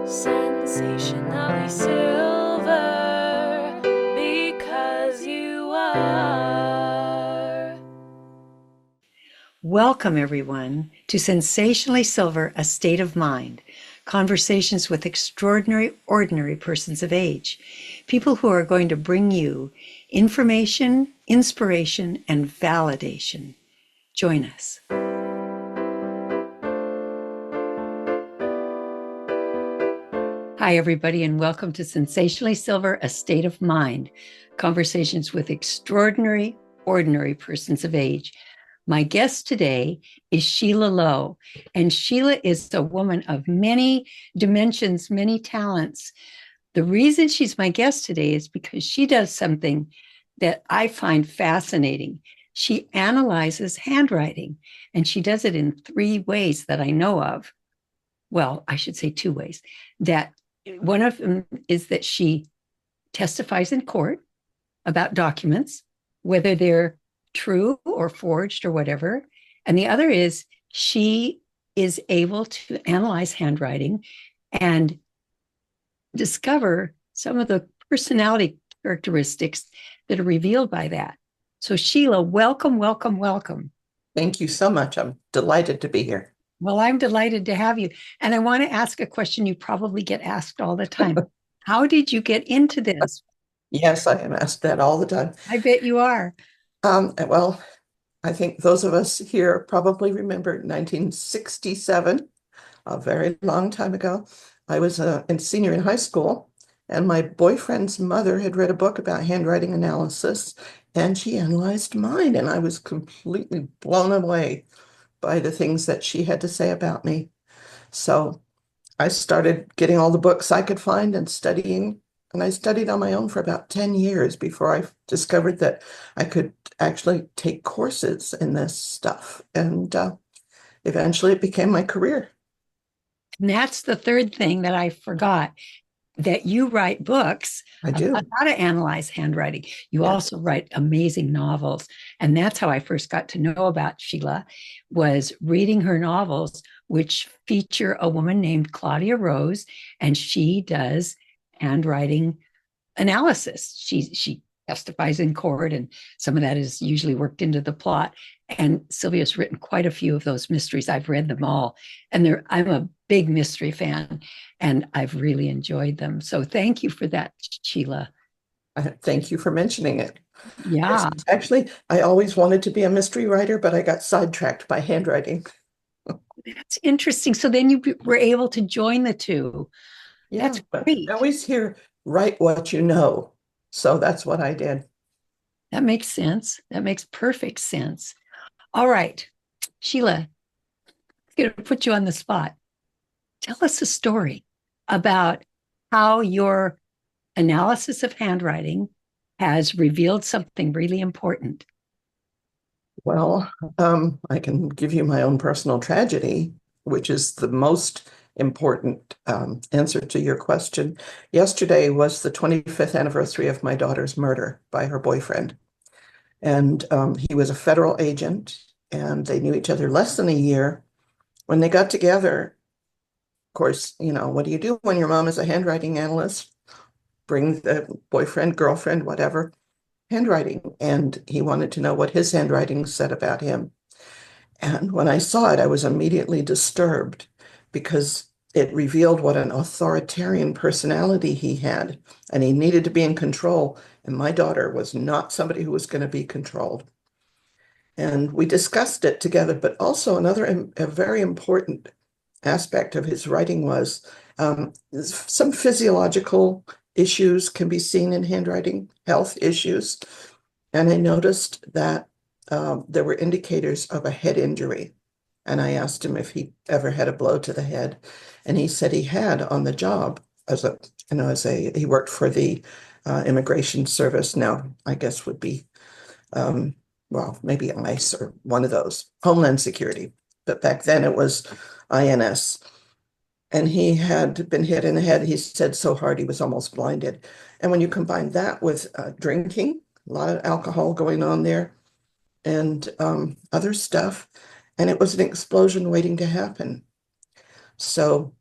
Sensationally silver, because you are. Welcome, everyone, to Sensationally Silver, A State of Mind, conversations with extraordinary, ordinary persons of age, people who are going to bring you information, inspiration, and validation. Join us. Hi, everybody, and welcome to Sensationally Silver, A State of Mind, conversations with extraordinary, ordinary persons of age. My guest today is Sheila Lowe, and Sheila is a woman of many dimensions, many talents. The reason she's my guest today is because she does something that I find fascinating. She analyzes handwriting, and she does it in three ways that I know of. Well, I should say two ways. That one of them is that she testifies in court about documents, whether they're true or forged or whatever. And the other is she is able to analyze handwriting and discover some of the personality characteristics that are revealed by that. So, Sheila, welcome, welcome, welcome. Thank you so much. I'm delighted to be here. Well, I'm delighted to have you. And I want to ask a question you probably get asked all the time. How did you get into this? Yes, I am asked that all the time. I bet you are. Well, I think those of us here probably remember 1967, a very long time ago. I was a senior in high school, and my boyfriend's mother had read a book about handwriting analysis, and she analyzed mine, and I was completely blown away by the things that she had to say about me. So I started getting all the books I could find and studying. And I studied on my own for about 10 years before I discovered that I could actually take courses in this stuff. And eventually it became my career. And that's the third thing that I forgot, that you write books I do. about how to analyze handwriting. You Yeah. also write amazing novels. And that's how I first got to know about Sheila, was reading her novels, which feature a woman named Claudia Rose, and she does handwriting analysis. She testifies in court, and some of that is usually worked into the plot. And Sylvia's written quite a few of those mysteries. I've read them all, and I'm a big mystery fan, and I've really enjoyed them. So thank you for that, Sheila. Thank you for mentioning it. Yeah, Actually, I always wanted to be a mystery writer, but I got sidetracked by handwriting. that's interesting. So then you were able to join the two. Yeah, That's but great. I always hear, write what you know. So that's what I did. That makes sense. That makes perfect sense. All right, Sheila, I'm going to put you on the spot. Tell us a story about how your analysis of handwriting has revealed something really important. Well, I can give you my own personal tragedy, which is the most important answer to your question. Yesterday was the 25th anniversary of my daughter's murder by her boyfriend. And he was a federal agent, and they knew each other less than a year. When they got together, of course, what do you do when your mom is a handwriting analyst? Bring the boyfriend, girlfriend, whatever, handwriting. And he wanted to know what his handwriting said about him. And when I saw it, I was immediately disturbed because it revealed what an authoritarian personality he had, and he needed to be in control. And my daughter was not somebody who was going to be controlled. And we discussed it together, but also a very important aspect of his writing was some physiological issues can be seen in handwriting, health issues. And I noticed that there were indicators of a head injury. And I asked him if he ever had a blow to the head. And he said he had on the job he worked for the immigration service. Now, I guess would be, maybe ICE or one of those, Homeland Security. But back then it was INS. And he had been hit in the head, he said, so hard he was almost blinded. And when you combine that with drinking, a lot of alcohol going on there, and other stuff, and it was an explosion waiting to happen. So,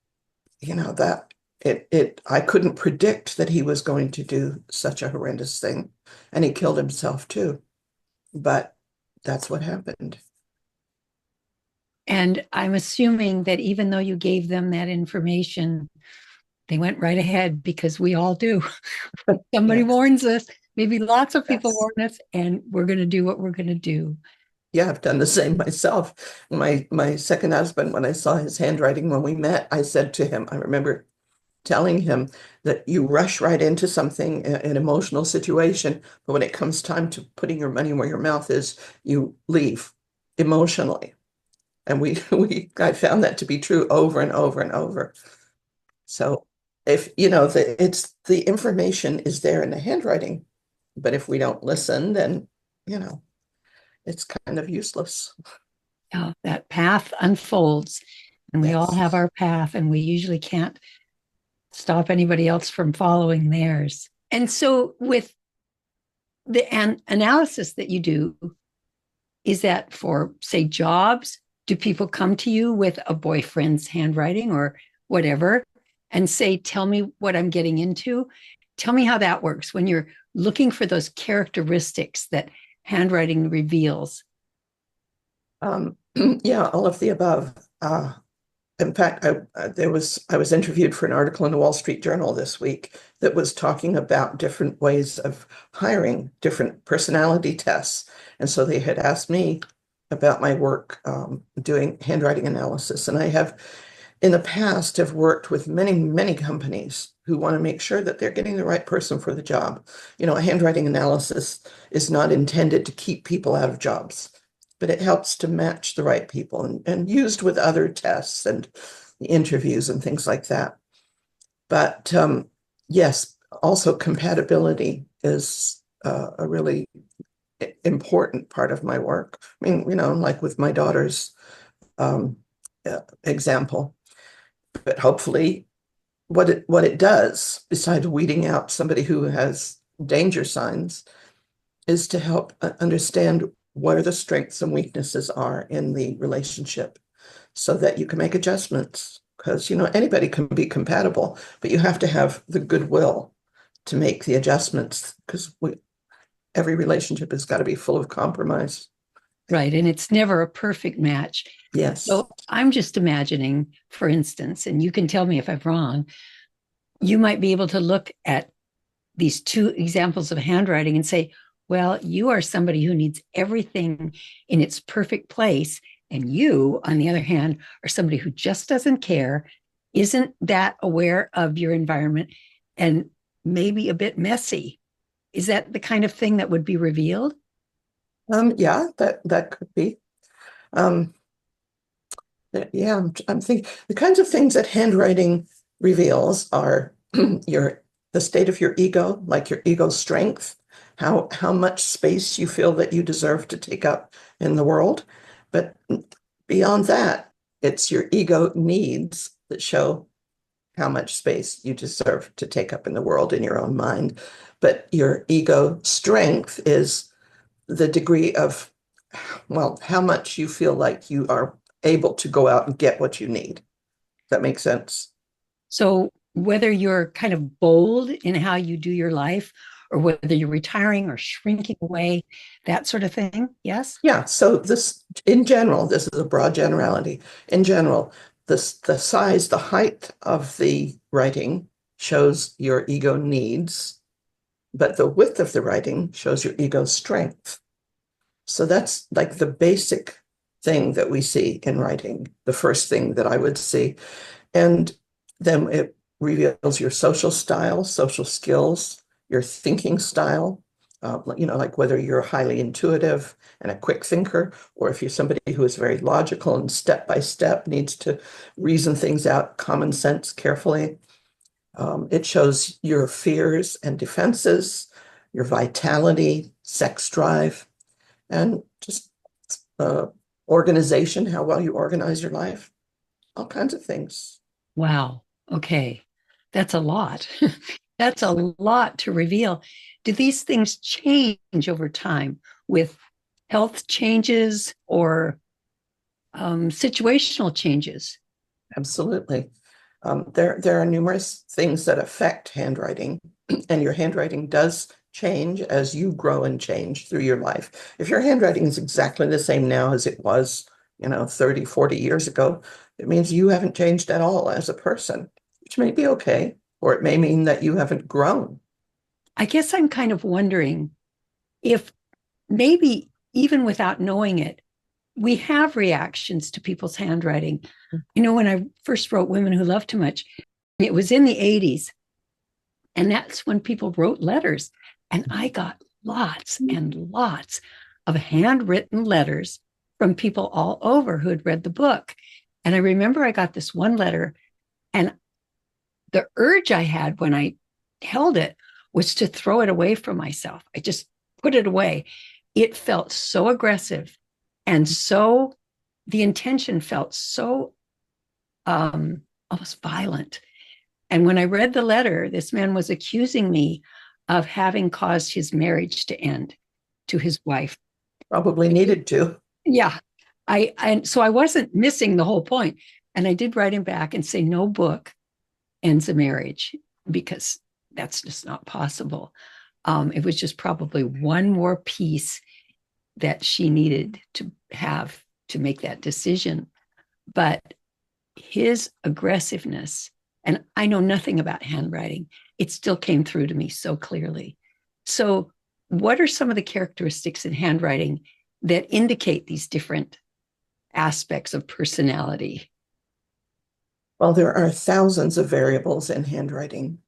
that I couldn't predict that he was going to do such a horrendous thing, and he killed himself too. But that's what happened. And I'm assuming that even though you gave them that information, they went right ahead because we all do. Somebody Yes, warns us, maybe lots of people yes. warn us, and we're going to do what we're going to do. Yeah, I've done the same myself. My second husband, when I saw his handwriting when we met, I said to him, I remember telling him that you rush right into something, an emotional situation, but when it comes time to putting your money where your mouth is, you leave emotionally. And I found that to be true over and over and over. So if, it's the information is there in the handwriting, but if we don't listen, then, you know, it's kind of useless. That path unfolds, and we all have Yes. our path, and we usually can't stop anybody else from following theirs. And so, with the analysis that you do, is that for, say, jobs? Do people come to you with a boyfriend's handwriting or whatever and say, tell me what I'm getting into? Tell me how that works when you're looking for those characteristics that handwriting reveals. Yeah, all of the above. In fact, I was interviewed for an article in the Wall Street Journal this week that was talking about different ways of hiring, different personality tests. And so they had asked me about my work doing handwriting analysis. And I have, in the past, have worked with many, many companies who want to make sure that they're getting the right person for the job. A handwriting analysis is not intended to keep people out of jobs, but it helps to match the right people and used with other tests and interviews and things like that. But yes, also compatibility is a really important part of my work. I mean, like with my daughter's example, but hopefully what it does, besides weeding out somebody who has danger signs, is to help understand where the strengths and weaknesses are in the relationship so that you can make adjustments. Because, anybody can be compatible, but you have to have the goodwill to make the adjustments because every relationship has got to be full of compromise. Right. And it's never a perfect match. Yes. So I'm just imagining, for instance, and you can tell me if I'm wrong, you might be able to look at these two examples of handwriting and say, well, you are somebody who needs everything in its perfect place. And you, on the other hand, are somebody who just doesn't care, isn't that aware of your environment, and maybe a bit messy. Is that the kind of thing that would be revealed? Yeah, that could be. Um, yeah, I'm thinking the kinds of things that handwriting reveals are the state of your ego, like your ego strength, how much space you feel that you deserve to take up in the world. But beyond that, it's your ego needs that show how much space you deserve to take up in the world in your own mind. But your ego strength is the degree of, well, how much you feel like you are able to go out and get what you need. That makes sense. So whether you're kind of bold in how you do your life, or whether you're retiring or shrinking away, that sort of thing. Yes. Yeah. So this, in general, this is a broad generality. In general, the size, the height of the writing shows your ego needs, but the width of the writing shows your ego strength. So that's like the basic thing that we see in writing, the first thing that I would see. And then it reveals your social style, social skills, your thinking style, like whether you're highly intuitive and a quick thinker, or if you're somebody who is very logical and step by step needs to reason things out, common sense, carefully. It shows your fears and defenses, your vitality, sex drive, and just uh, organization, how well you organize your life, all kinds of things. Wow. Okay. That's a lot. That's a lot to reveal. Do these things change over time with health changes or situational changes? Absolutely. There are numerous things that affect handwriting, and your handwriting does change as you grow and change through your life. If your handwriting is exactly the same now as it was, 30, 40 years ago, it means you haven't changed at all as a person, which may be okay, or it may mean that you haven't grown. I guess I'm kind of wondering if maybe even without knowing it, we have reactions to people's handwriting. When I first wrote Women Who Love Too Much, it was in the 80s. And that's when people wrote letters. And I got lots and lots of handwritten letters from people all over who had read the book. And I remember I got this one letter, and the urge I had when I held it was to throw it away from myself. I just put it away. It felt so aggressive, and so the intention felt so almost violent. And when I read the letter, this man was accusing me of having caused his marriage to end to his wife. Probably needed to. Yeah. And so I wasn't missing the whole point. And I did write him back and say, no book ends a marriage, because that's just not possible. It was just probably one more piece that she needed to have to make that decision. But his aggressiveness, and I know nothing about handwriting, it still came through to me so clearly. So, what are some of the characteristics in handwriting that indicate these different aspects of personality? Well, there are thousands of variables in handwriting,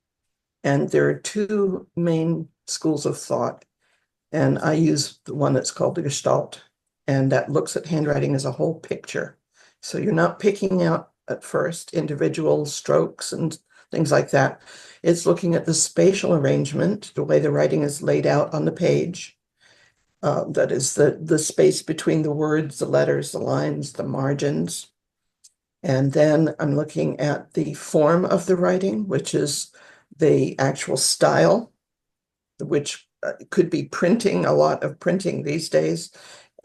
and there are two main schools of thought. And I use the one that's called the Gestalt, and that looks at handwriting as a whole picture. So you're not picking out at first individual strokes and things like that. It's looking at the spatial arrangement, the way the writing is laid out on the page. That is the space between the words, the letters, the lines, the margins. And then I'm looking at the form of the writing, which is the actual style, which could be printing, a lot of printing these days,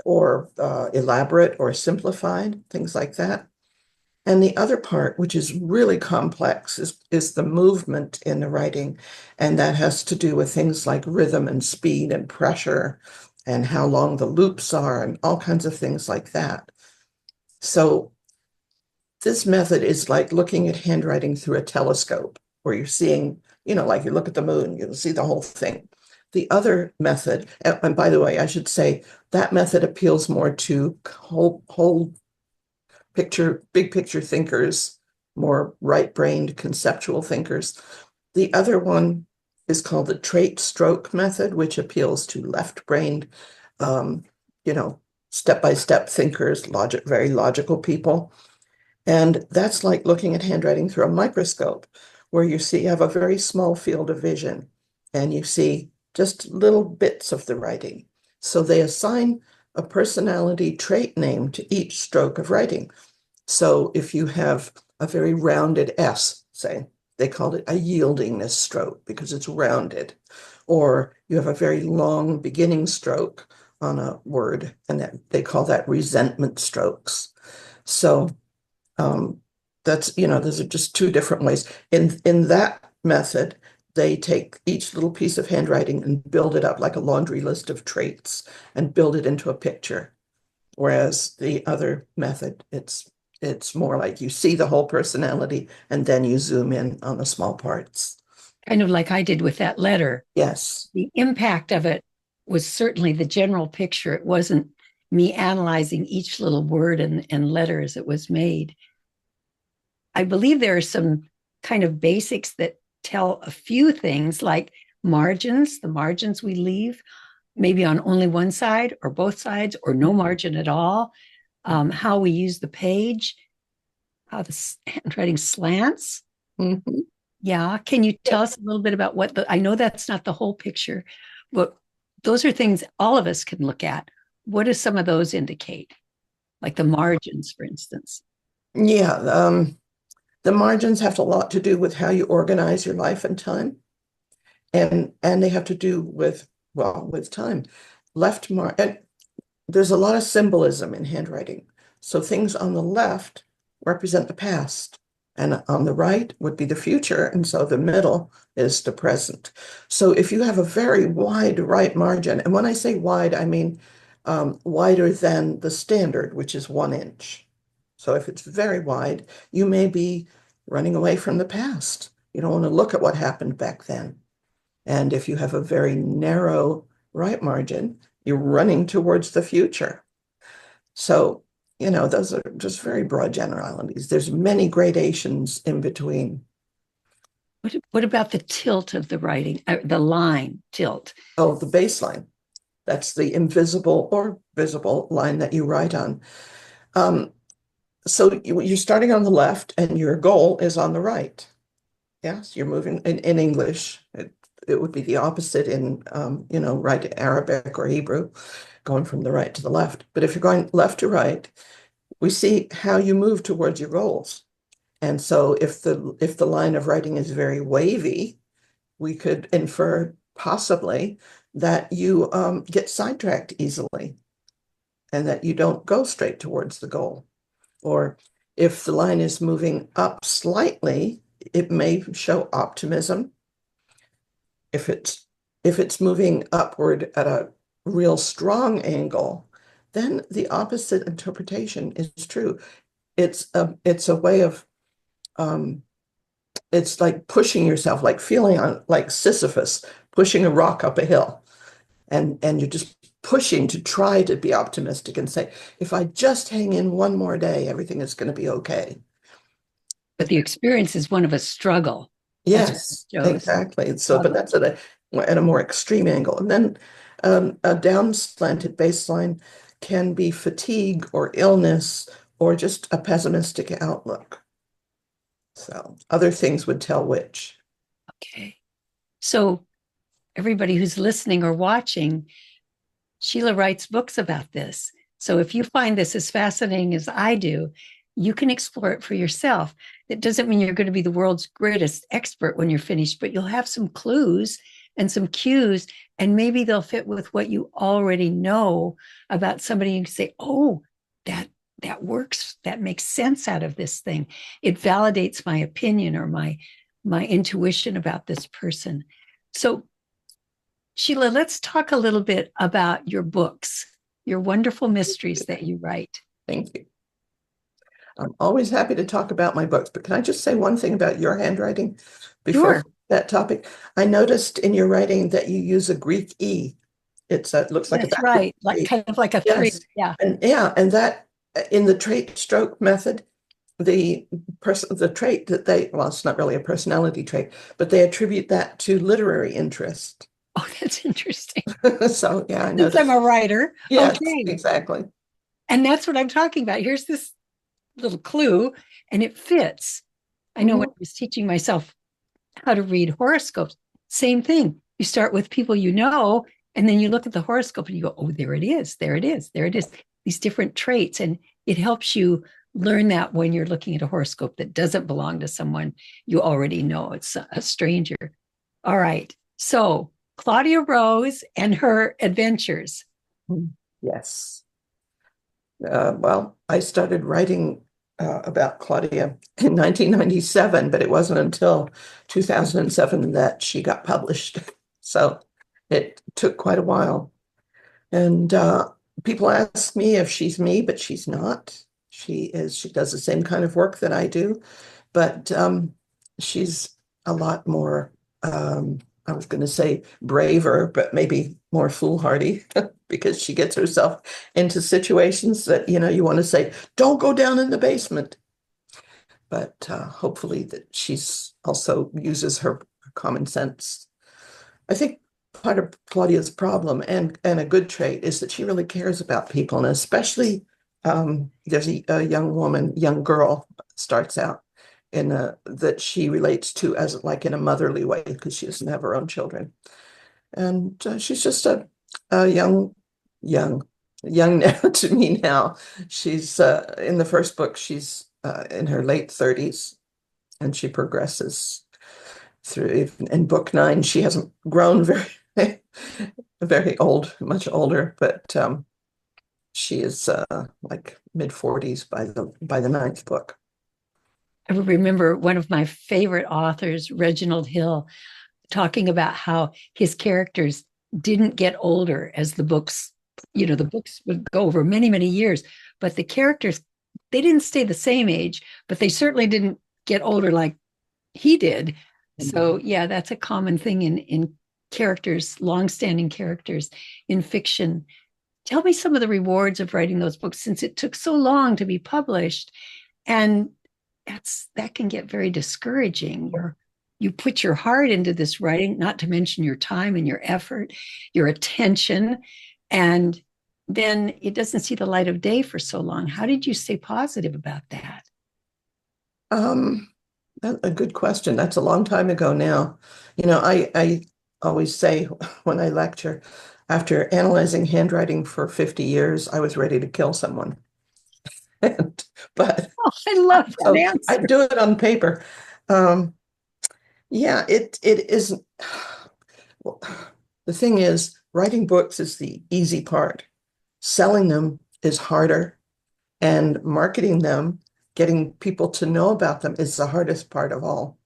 or elaborate or simplified, things like that. And the other part, which is really complex, is the movement in the writing. And that has to do with things like rhythm and speed and pressure and how long the loops are and all kinds of things like that. So this method is like looking at handwriting through a telescope, where you're seeing, like you look at the moon, you'll see the whole thing. The other method, and by the way, I should say that method appeals more to whole picture, big picture thinkers, more right-brained conceptual thinkers. The other one is called the trait stroke method, which appeals to left-brained, step-by-step thinkers, very logical people. And that's like looking at handwriting through a microscope, where you have a very small field of vision, and you see just little bits of the writing. So they assign a personality trait name to each stroke of writing. So if you have a very rounded S, say, they called it a yieldingness stroke because it's rounded. Or you have a very long beginning stroke on a word, and they call that resentment strokes. So those are just two different ways. In that method, they take each little piece of handwriting and build it up like a laundry list of traits and build it into a picture. Whereas the other method, it's more like you see the whole personality and then you zoom in on the small parts. Kind of like I did with that letter. Yes. The impact of it was certainly the general picture. It wasn't me analyzing each little word and letter as it was made. I believe there are some kind of basics that tell a few things, like margins, the margins we leave, maybe on only one side or both sides, or no margin at all, how we use the page, how the handwriting slants. Mm-hmm. Yeah. Can you tell us a little bit about I know that's not the whole picture, but those are things all of us can look at. What do some of those indicate? Like the margins, for instance. Yeah. The margins have a lot to do with how you organize your life and time. And they have to do with time. And there's a lot of symbolism in handwriting. So things on the left represent the past, and on the right would be the future, and so the middle is the present. So if you have a very wide right margin, and when I say wide, I mean wider than the standard, which is 1 inch. So if it's very wide, you may be running away from the past. You don't want to look at what happened back then. And if you have a very narrow right margin, you're running towards the future. So, those are just very broad generalities. There's many gradations in between. What about the tilt of the writing, the line tilt? Oh, the baseline. That's the invisible or visible line that you write on. So you're starting on the left and your goal is on the right. Yes, you're moving in English. It would be the opposite in, right Arabic or Hebrew, going from the right to the left. But if you're going left to right, we see how you move towards your goals. And so if the line of writing is very wavy, we could infer possibly that you get sidetracked easily and that you don't go straight towards the goal. Or if the line is moving up slightly, it may show optimism. If it's moving upward at a real strong angle, then the opposite interpretation is true. It's a way of it's like pushing yourself, like feeling on like Sisyphus pushing a rock up a hill, and you're just pushing to try to be optimistic and say, if I just hang in one more day, everything is going to be okay. But the experience is one of a struggle. Yes, exactly. So, but that's at a more extreme angle. And then a down slanted baseline can be fatigue or illness or just a pessimistic outlook. So other things would tell which. Okay. So everybody who's listening or watching, Sheila writes books about this. So if you find this as fascinating as I do, you can explore it for yourself. It doesn't mean you're going to be the world's greatest expert when you're finished, but you'll have some clues and some cues, and maybe they'll fit with what you already know about somebody. You can say, oh, that works. That makes sense out of this thing. It validates my opinion or my intuition about this person. So Sheila, let's talk a little bit about your books, your wonderful mysteries that you write. Thank you. I'm always happy to talk about my books, but can I just say one thing about your handwriting before that topic? I noticed in your writing that you use a Greek E. It looks like that's right, like kind of like a three. Yeah, and that in the trait stroke method, the trait that it's not really a personality trait, but they attribute that to literary interest. Oh, that's interesting. So yeah, I know. I'm a writer. Yes, okay, exactly. And that's what I'm talking about. Here's this little clue, and it fits. I know when I was teaching myself how to read horoscopes, same thing. You start with people you know, and then you look at the horoscope and you go, oh, there it is, there it is, there it is. These different traits, and it helps you learn that when you're looking at a horoscope that doesn't belong to someone you already know. It's a stranger. All right. So Claudia Rose and her adventures. Yes. Well, I started writing about Claudia in 1997, but it wasn't until 2007 that she got published. So it took quite a while. And people ask me if she's me, but she's not. She does the same kind of work that I do, but she's a lot more, I was going to say braver, but maybe more foolhardy because she gets herself into situations that, you want to say, don't go down in the basement. But hopefully that she's also uses her common sense. I think part of Claudia's problem and a good trait is that she really cares about people. And especially there's a young girl starts out that she relates to as like in a motherly way because she doesn't have her own children. And she's just a young now to me now. She's in the first book, she's in her late 30s and she progresses through. In book 9, she hasn't grown very, very old, much older, but she is like mid 40s by the 9th book. I remember one of my favorite authors, Reginald Hill, talking about how his characters didn't get older as the books, the books would go over many, many years, but the characters, they didn't stay the same age, but they certainly didn't get older like he did. So yeah, that's a common thing in characters, long-standing characters in fiction. Tell me some of the rewards of writing those books, since it took so long to be published, and that can get very discouraging. You put your heart into this writing, not to mention your time and your effort, your attention, and then it doesn't see the light of day for so long. How did you stay positive about that? That's a good question. That's a long time ago now. I always say when I lecture, after analyzing handwriting for 50 years, I was ready to kill someone. But Oh, I love that answer. I do it on paper. Yeah, it isn't. Well, the thing is, writing books is the easy part. Selling them is harder, and marketing them, getting people to know about them is the hardest part of all.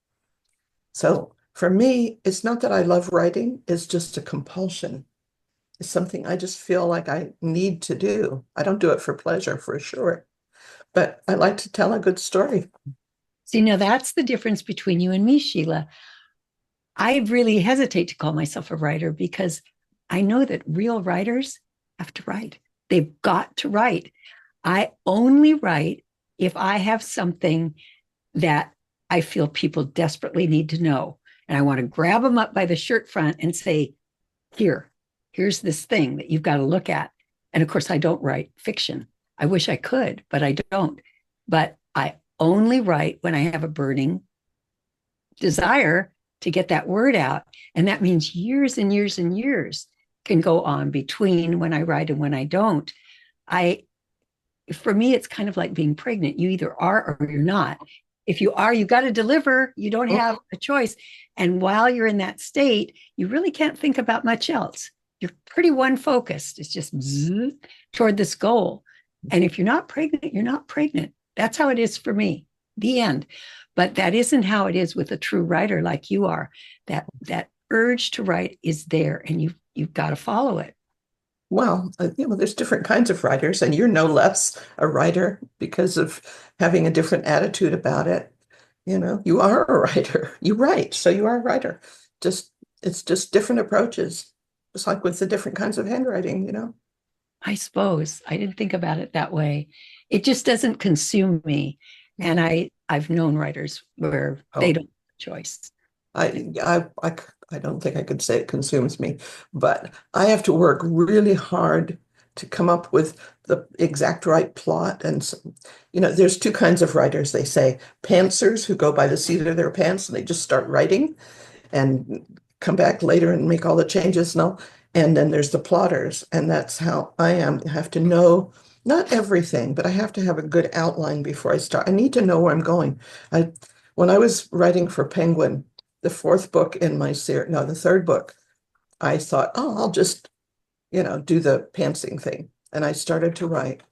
So for me, it's not that I love writing, it's just a compulsion. It's something I just feel like I need to do. I don't do it for pleasure, for sure, but I like to tell a good story. See, now that's the difference between you and me, Sheila. I really hesitate to call myself a writer because I know that real writers have to write. They've got to write. I only write if I have something that I feel people desperately need to know. And I want to grab them up by the shirt front and say, here's this thing that you've got to look at. And of course, I don't write fiction. I wish I could, but I don't. But I only write when I have a burning desire to get that word out. And that means years and years and years can go on between when I write and when I don't. For me, it's kind of like being pregnant. You either are or you're not. If you are, you got to deliver. You don't have a choice. And while you're in that state, you really can't think about much else. You're pretty one focused. It's just toward this goal. And if you're not pregnant, you're not pregnant. That's how it is for me. The end. But that isn't how it is with a true writer like you are. That urge to write is there, and you've got to follow it. Well, there's different kinds of writers, and you're no less a writer because of having a different attitude about it. You are a writer. You write, so you are a writer. It's just different approaches. It's like with the different kinds of handwriting. I suppose I didn't think about it that way. It just doesn't consume me. And I've known writers where they don't have a choice. I don't think I could say it consumes me, but I have to work really hard to come up with the exact right plot. And there's two kinds of writers. They say pantsers, who go by the seat of their pants and they just start writing and come back later and make all the changes. And then there's the plotters, and that's how I am. I have to know not everything, but I have to have a good outline before I start. I need to know where I'm going. When I was writing for Penguin, the fourth book in my series, no, the third book, I thought, I'll just, do the pantsing thing. And I started to write,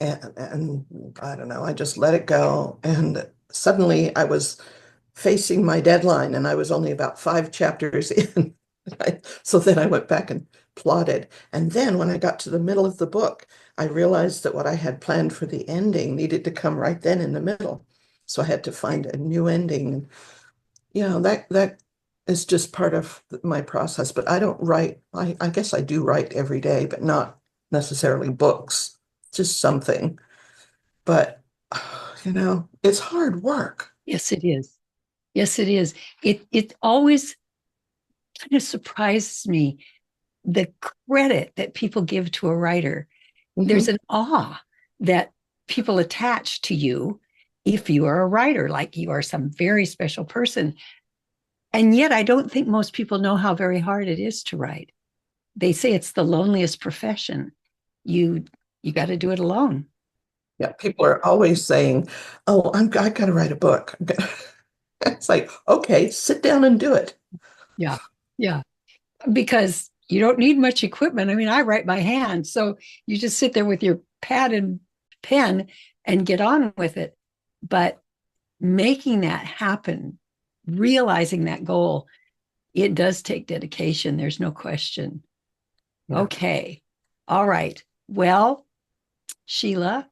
and I don't know, I just let it go. And suddenly I was facing my deadline, and I was only about 5 chapters in. So then I went back and plotted. And then when I got to the middle of the book, I realized that what I had planned for the ending needed to come right then in the middle. So I had to find a new ending. That is just part of my process. But I don't write. I guess I do write every day, but not necessarily books, just something. But, it's hard work. Yes, it is. Yes, it is. It always kind of surprises me, the credit that people give to a writer. There's an awe that people attach to you if you are a writer, like you are some very special person. And yet I don't think most people know how very hard it is to write. They say it's the loneliest profession. You got to do it alone. Yeah, people are always saying, I got to write a book. It's like, okay, sit down and do it. Yeah. Yeah. Because you don't need much equipment. I mean, I write by hand. So you just sit there with your pad and pen and get on with it. But making that happen, realizing that goal, it does take dedication. There's no question. Yeah. Okay. All right. Well, Sheila,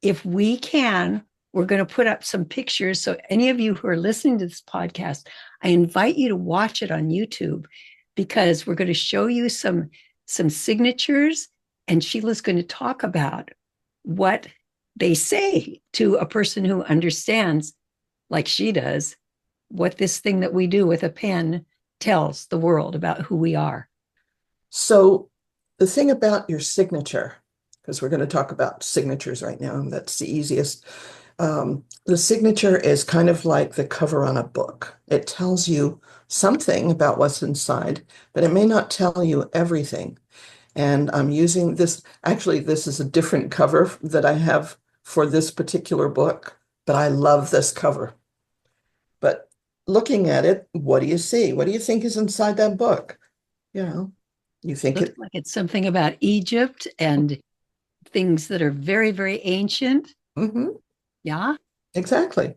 if we can, we're going to put up some pictures. So, any of you who are listening to this podcast, I invite you to watch it on YouTube because we're going to show you some signatures, and Sheila's going to talk about what they say to a person who understands, like she does, what this thing that we do with a pen tells the world about who we are. So the thing about your signature, because we're going to talk about signatures right now, and that's the easiest. The signature is kind of like the cover on a book. It tells you something about what's inside, but it may not tell you everything. And I'm using this, actually, this is a different cover that I have for this particular book, but I love this cover. But looking at it, what do you see? What do you think is inside that book? You know, you think Looks like it's something about Egypt and things that are very, very ancient. Mhm, Yeah. exactly.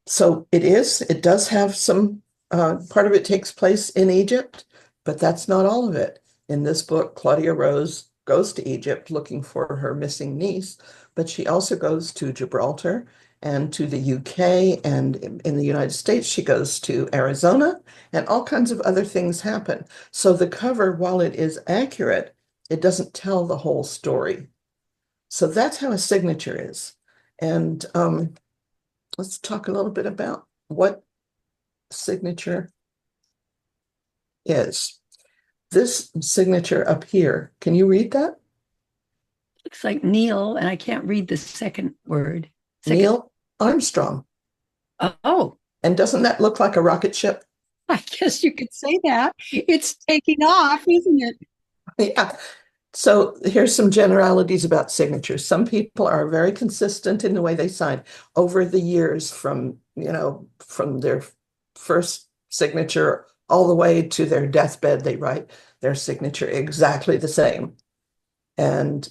So it does have some, part of it takes place in Egypt, but that's not all of it. In this book, Claudia Rose goes to Egypt looking for her missing niece, but she also goes to Gibraltar and to the UK, and in the United States, she goes to Arizona, and all kinds of other things happen. So the cover, while it is accurate, it doesn't tell the whole story. So that's how a signature is. And let's talk a little bit about what signature is. This signature up here, can you read that? Looks like Neil, and I can't read the second word. Neil Armstrong. Oh, And doesn't that look like a rocket ship? I guess you could say that. It's taking off, isn't it? Yeah. So here's some generalities about signatures. Some people are very consistent in the way they sign over the years from their first signature all the way to their deathbed. They write their signature exactly the same. And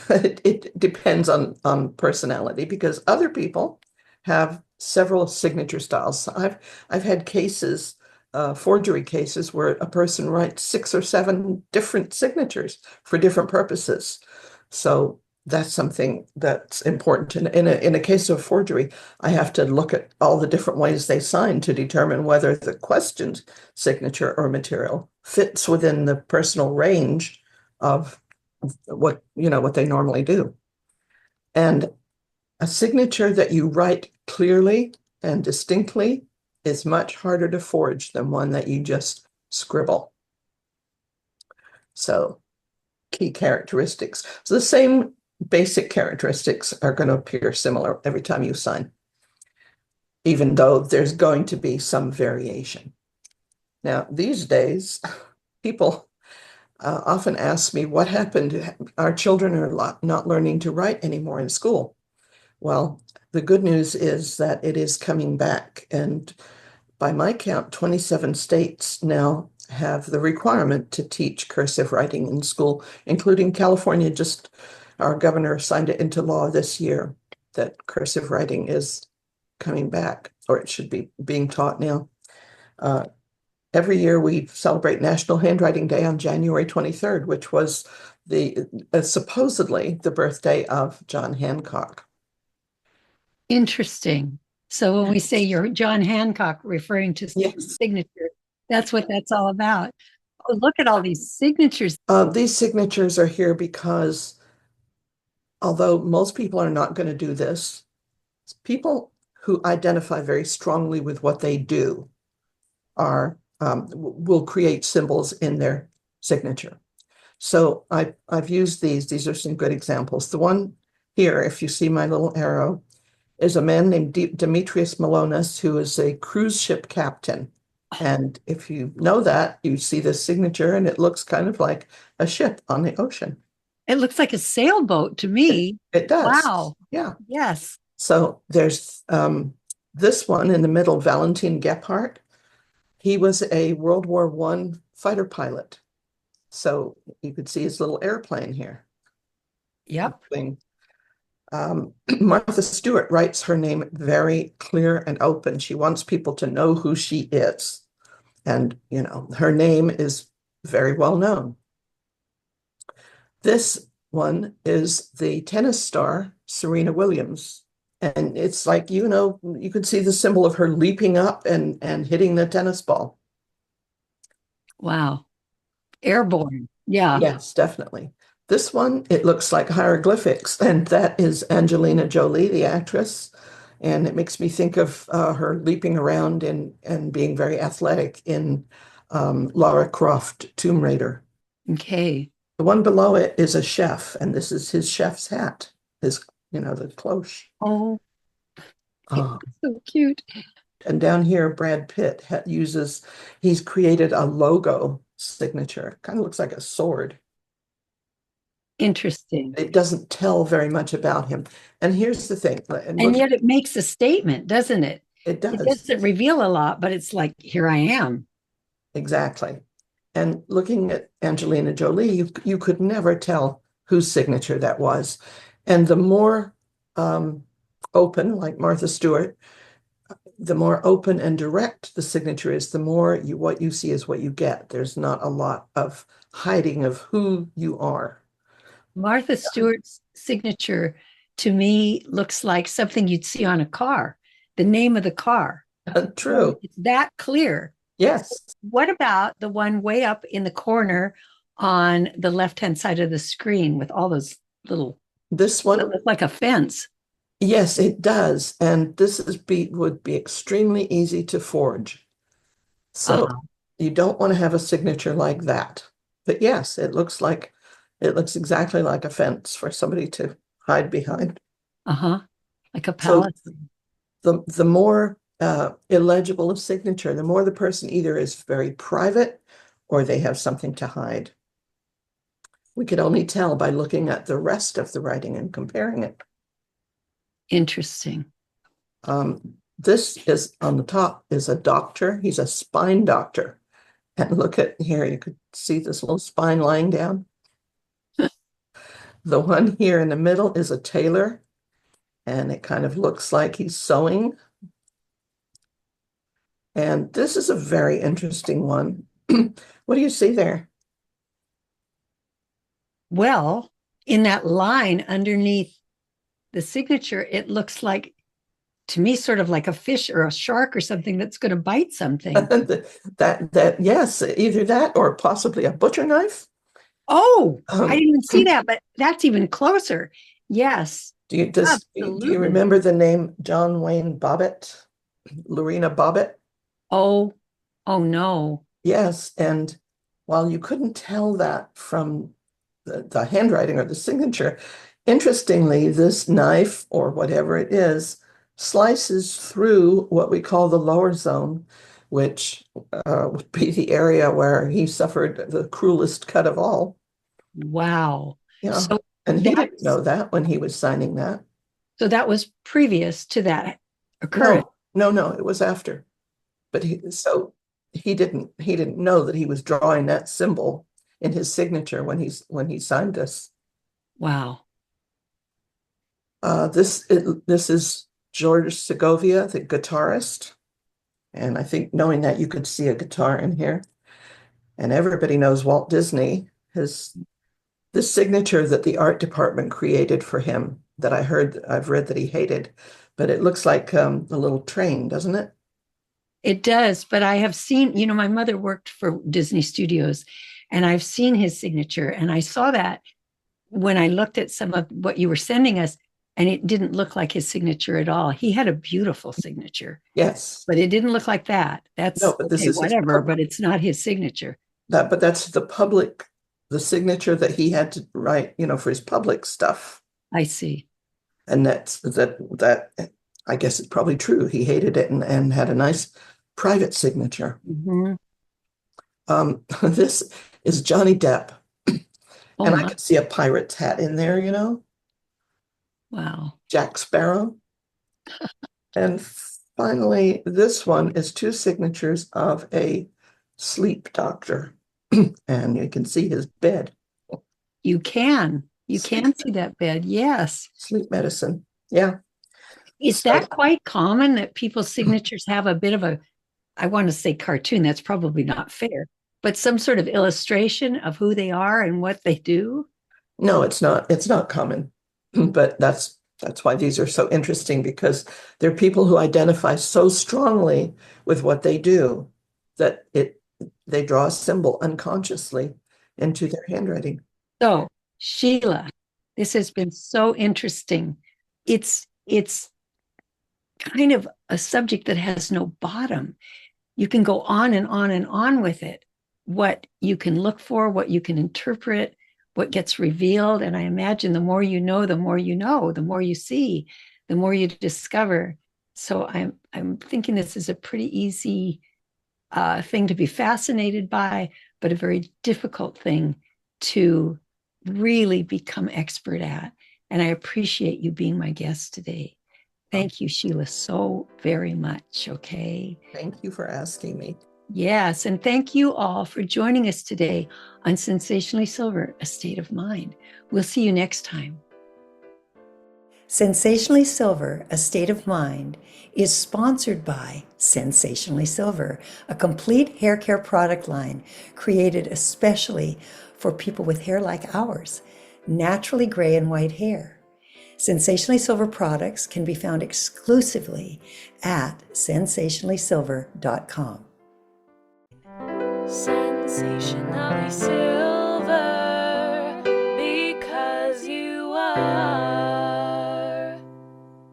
it depends on personality because other people have several signature styles. I've had cases, forgery cases, where a person writes 6 or 7 different signatures for different purposes. So that's something that's important. In a case of forgery, I have to look at all the different ways they sign to determine whether the questioned signature or material fits within the personal range of what they normally do. And a signature that you write clearly and distinctly is much harder to forge than one that you just scribble. So key characteristics. So the same basic characteristics are going to appear similar every time you sign, even though there's going to be some variation. Now, these days, people often ask me, what happened? Our children are not learning to write anymore in school. Well, the good news is that it is coming back. And by my count, 27 states now have the requirement to teach cursive writing in school, including California. Just our governor signed it into law this year that cursive writing is coming back, or it should be being taught now. Every year we celebrate National Handwriting Day on January 23rd, which was supposedly the birthday of John Hancock. Interesting. So when we say you're John Hancock referring to Yes. signature, that's what that's all about. Oh, look at all these signatures. These signatures are here because although most people are not going to do this, people who identify very strongly with what they do will create symbols in their signature. So I've used these. These are some good examples. The one here, if you see my little arrow, is a man named Demetrius Malonis, who is a cruise ship captain. And if you know that, you see this signature, and it looks kind of like a ship on the ocean. It looks like a sailboat to me. It does. Wow. Yeah. Yes. So there's this one in the middle, Valentin Gebhardt. He was a World War I fighter pilot. So you could see his little airplane here. Yep. Martha Stewart writes her name very clear and open. She wants people to know who she is. And, her name is very well known. This one is the tennis star, Serena Williams. And it's like, you could see the symbol of her leaping up and hitting the tennis ball. Wow. Airborne. Yeah. Yes, definitely. This one, it looks like hieroglyphics, and that is Angelina Jolie, the actress. And it makes me think of her leaping around and being very athletic in Lara Croft, Tomb Raider. Okay. The one below it is a chef, and this is his chef's hat, the cloche. Oh, Oh. so cute. And down here, Brad Pitt he's created a logo signature. Kind of looks like a sword. Interesting. It doesn't tell very much about him. And here's the thing. And yet it makes a statement, doesn't it? It does. It doesn't reveal a lot, but it's like, here I am. Exactly. And looking at Angelina Jolie, you could never tell whose signature that was. And the more open, like Martha Stewart, the more open and direct the signature is, the more what you see is what you get. There's not a lot of hiding of who you are. Martha Stewart's signature to me looks like something you'd see on a car, the name of the car. True. It's that clear. Yes. What about the one way up in the corner on the left-hand side of the screen with all those little, this one it looks like a fence. Yes, it does. And this would be extremely easy to forge. So you don't want to have a signature like that. But yes, it looks exactly like a fence for somebody to hide behind. Like a palace. So the more illegible a signature, the more the person either is very private or they have something to hide. We could only tell by looking at the rest of the writing and comparing it. Interesting. This is on the top is a doctor. He's a spine doctor. And look at here, you could see this little spine lying down. The one here in the middle is a tailor, and it kind of looks like he's sewing. And this is a very interesting one. What do you see there? Well, in that line underneath the signature, it looks like, to me, sort of like a fish or a shark or something that's going to bite something. Yes, either that or possibly a butcher knife. Oh, I didn't even see that, but that's even closer. Yes. Do you remember the name John Wayne Bobbitt? Lorena Bobbitt? Oh no. Yes, and while you couldn't tell that from the handwriting or the signature, interestingly, this knife or whatever it is slices through what we call the lower zone, which would be the area where he suffered the cruelest cut of all. Wow. Yeah. And he didn't know that when he was signing that. So that was previous to that occurrence. No, it was after. But he didn't know that he was drawing that symbol in his signature when he signed this. Wow. This is George Segovia, the guitarist. And I think knowing that you could see a guitar in here. And everybody knows Walt Disney, this signature that the art department created for him that I've read that he hated, but it looks like a little train, doesn't it? It does, but I have seen, my mother worked for Disney Studios, and I've seen his signature, and I saw that when I looked at some of what you were sending us, and it didn't look like his signature at all. He had a beautiful signature. Yes. But it didn't look like that. That's no, but this is whatever, but it's not his signature. But that's the signature that he had to write, for his public stuff. I see. And that I guess it's probably true. He hated it and had a nice private signature. Mm-hmm. This is Johnny Depp. And I could see a pirate's hat in there, Wow. Jack Sparrow. And finally, this one is two signatures of a sleep doctor. And you can see his bed. You can. You Sleep, can see that bed. Yes. sleep medicine. Yeah. Is So that quite common that people's signatures have a bit of a, I want to say cartoon, that's probably not fair, but some sort of illustration of who they are and what they do? no, it's not common. But that's why these are so interesting because they're people who identify so strongly with what they do that they draw a symbol unconsciously into their handwriting. So, Sheila, this has been so interesting. It's kind of a subject that has no bottom. You can go on and on and on with it. What you can look for, what you can interpret, what gets revealed. And I imagine the more you know, the more you know, the more you see, the more you discover. So I'm thinking this is a pretty easy thing to be fascinated by, but a very difficult thing to really become expert at. And I appreciate you being my guest today. Thank you, Sheila, so very much. Okay. Thank you for asking me. Yes. And thank you all for joining us today on Sensationally Silver, A State of Mind. We'll see you next time. Sensationally Silver, A State of Mind is sponsored by Sensationally Silver, a complete hair care product line created especially for people with hair like ours, naturally gray and white hair. Sensationally Silver products can be found exclusively at sensationallysilver.com. Sensationally silver, because you are.